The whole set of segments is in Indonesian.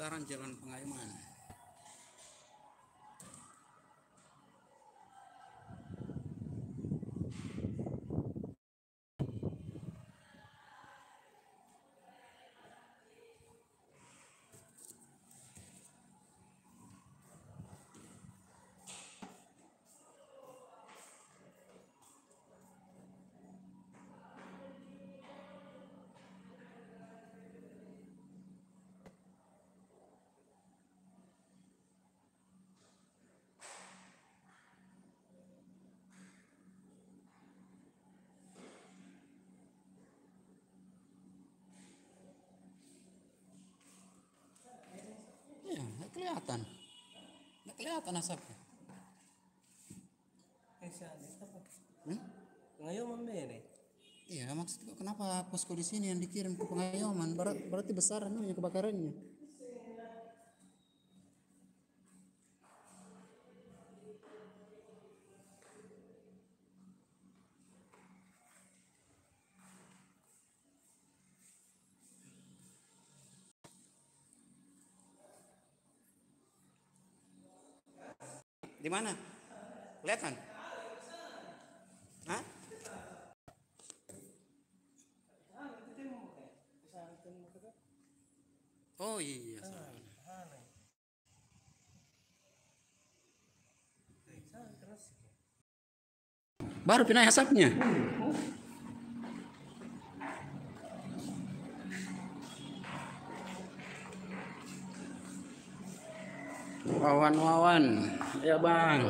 kebakaran Jalan Pengayuman. Iya, nggak kelihatan. Nggak kelihatan asapnya. Pengayuman ini. Iya, maksudku kenapa posko di sini yang dikirim ke Pengayuman? Berarti besar anunya kebakarannya. Di mana? Kelihatan? Hah? Oh iya, baru pindah asapnya. Wawan, ya bang.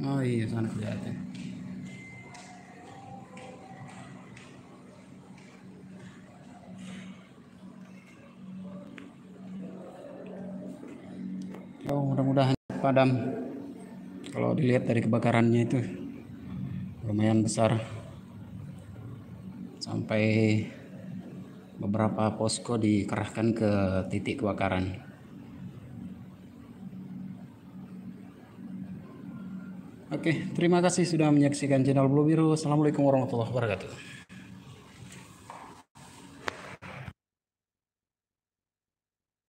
Oh iya, sana kelihatan. Oh, mudah-mudahan padam. Kalau dilihat dari kebakarannya itu lumayan besar, sampai beberapa posko dikerahkan ke titik kebakaran. Oke, terima kasih sudah menyaksikan channel Blue Biru. Assalamualaikum warahmatullahi wabarakatuh.